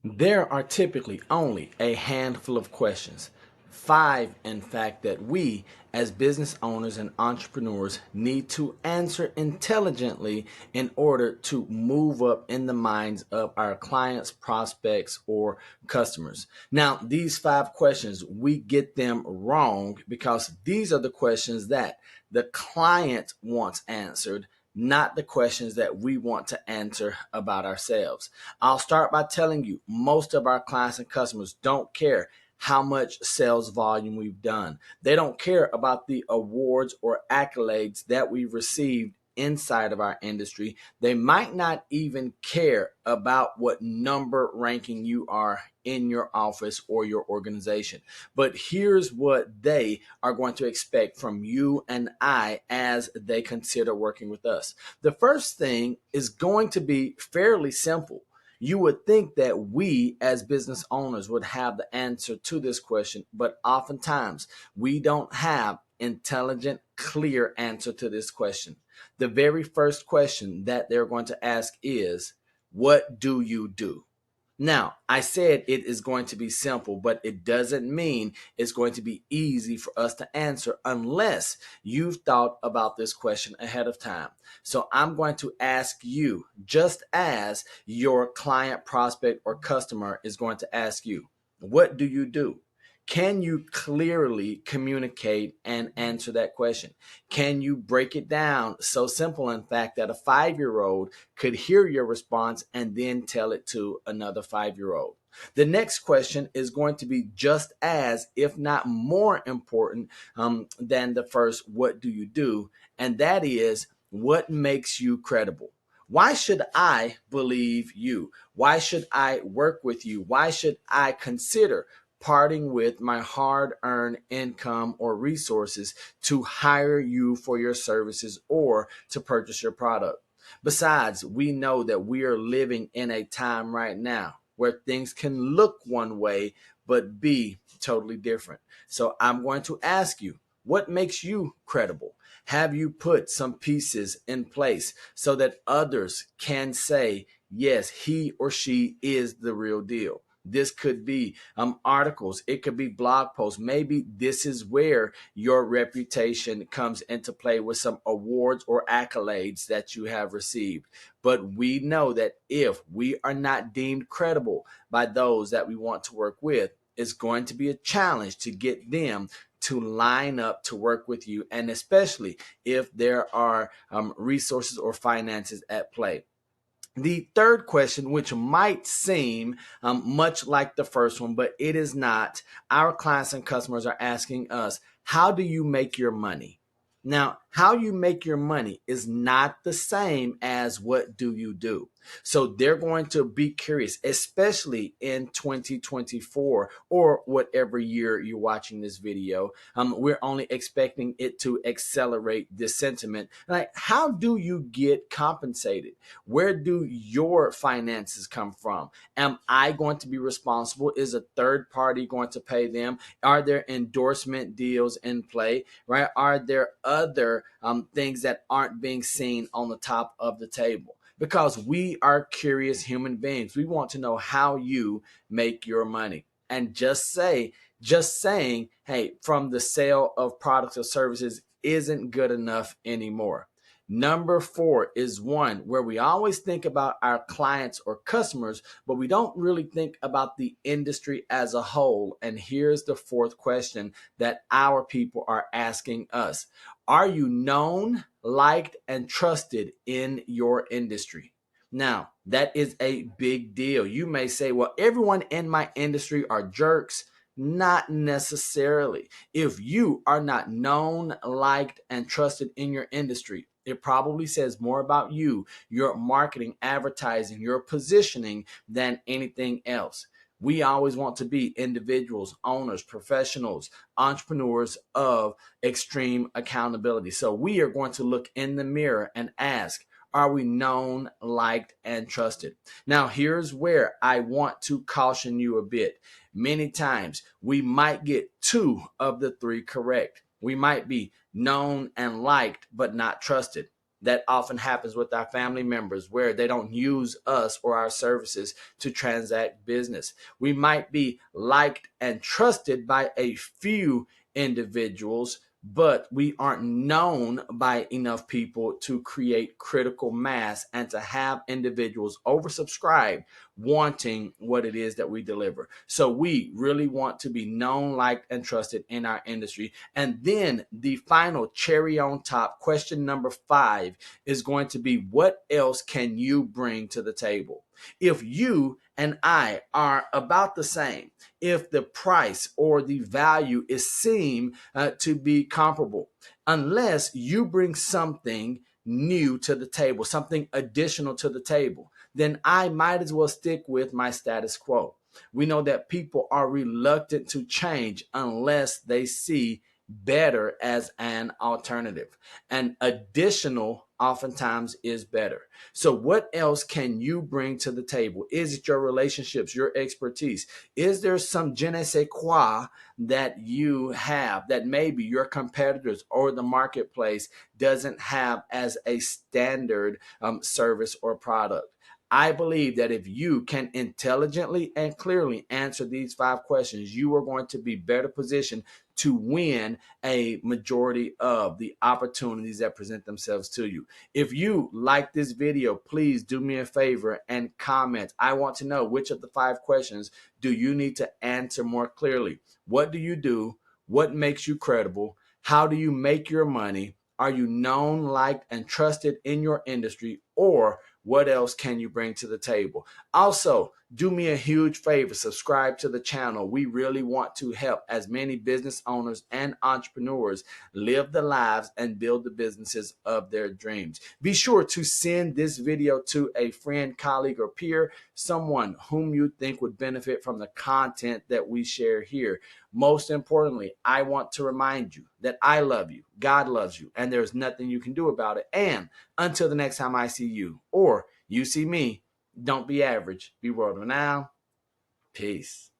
There are typically only a handful of questions, five in fact, that we as business owners and entrepreneurs need to answer intelligently in order to move up in the minds of our clients, prospects, or customers. Now, these five questions, we get them wrong because these are the questions that the client wants answered, not the questions that we want to answer about ourselves. I'll start by telling you most of our clients and customers don't care how much sales volume we've done. They don't care about the awards or accolades that we've received inside of our industry. They might not even care about what number ranking you are in your office or your organization. But here's what they are going to expect from you and I as they consider working with us. The first thing is going to be fairly simple. You would think that we as business owners would have the answer to this question, but oftentimes we don't have intelligent, clear answer to this question. The very first question that they're going to ask is, what do you do? Now, I said it is going to be simple, but it doesn't mean it's going to be easy for us to answer unless you've thought about this question ahead of time. So I'm going to ask you, just as your client, prospect, or customer is going to ask you, what do you do? Can you clearly communicate and answer that question? Can you break it down so simple, in fact, that a 5-year-old could hear your response and then tell it to another 5-year-old? The next question is going to be just as, if not more important than the first, what do you do? And that is, what makes you credible? Why should I believe you? Why should I work with you? Why should I consider parting with my hard-earned income or resources to hire you for your services or to purchase your product? Besides, we know that we are living in a time right now where things can look one way but be totally different. So I'm going to ask you, what makes you credible? Have you put some pieces in place so that others can say, yes, he or she is the real deal? This could be articles. It could be blog posts. Maybe this is where your reputation comes into play with some awards or accolades that you have received. But we know that if we are not deemed credible by those that we want to work with, it's going to be a challenge to get them to line up to work with you, and especially if there are resources or finances at play. The third question, which might seem much like the first one, but it is not, our clients and customers are asking us, how do you make your money? Now, how you make your money is not the same as what do you do. So they're going to be curious, especially in 2024 or whatever year you're watching this video. We're only expecting it to accelerate this sentiment. Like, how do you get compensated? Where do your finances come from? Am I going to be responsible? Is a third party going to pay them? Are there endorsement deals in play, right? Are there other things that aren't being seen on the top of the table? Because we are curious human beings. We want to know how you make your money. And just saying, hey, from the sale of products or services isn't good enough anymore. Number 4 is one where we always think about our clients or customers, but we don't really think about the industry as a whole. And here's the fourth question that our people are asking us. Are you known, liked, and trusted in your industry? Now, that is a big deal. You may say, well, everyone in my industry are jerks. Not necessarily. If you are not known, liked, and trusted in your industry, it probably says more about you, your marketing, advertising, your positioning than anything else. We always want to be individuals, owners, professionals, entrepreneurs of extreme accountability. So we are going to look in the mirror and ask, are we known, liked, and trusted? Now, here's where I want to caution you a bit. Many times we might get 2 of the 3 correct. We might be known and liked, but not trusted. that often happens with our family members where they don't use us or our services to transact business. We might be liked and trusted by a few individuals, but we aren't known by enough people to create critical mass and to have individuals oversubscribe wanting what it is that we deliver. So we really want to be known, liked, and trusted in our industry. And then the final cherry on top, question number 5, is going to be, what else can you bring to the table? If you and I are about the same, if the price or the value is seem to be comparable, unless you bring something new to the table, something additional to the table, then I might as well stick with my status quo. We know that people are reluctant to change unless they see better as an alternative. And additional oftentimes is better. So what else can you bring to the table? Is it your relationships, your expertise? Is there some je ne sais quoi that you have that maybe your competitors or the marketplace doesn't have as a standard service or product? I believe that if you can intelligently and clearly answer these 5 questions, you are going to be better positioned to win a majority of the opportunities that present themselves to you. If you like this video, please do me a favor and comment. I want to know, which of the 5 questions do you need to answer more clearly? What do you do? What makes you credible? How do you make your money? Are you known, liked, and trusted in your industry? Or what else can you bring to the table? Also, do me a huge favor, subscribe to the channel. We really want to help as many business owners and entrepreneurs live the lives and build the businesses of their dreams. Be sure to send this video to a friend, colleague, or peer, someone whom you think would benefit from the content that we share here. Most importantly, I want to remind you that I love you, God loves you, and there's nothing you can do about it. And until the next time I see you or you see me, don't be average, be world renowned. Peace.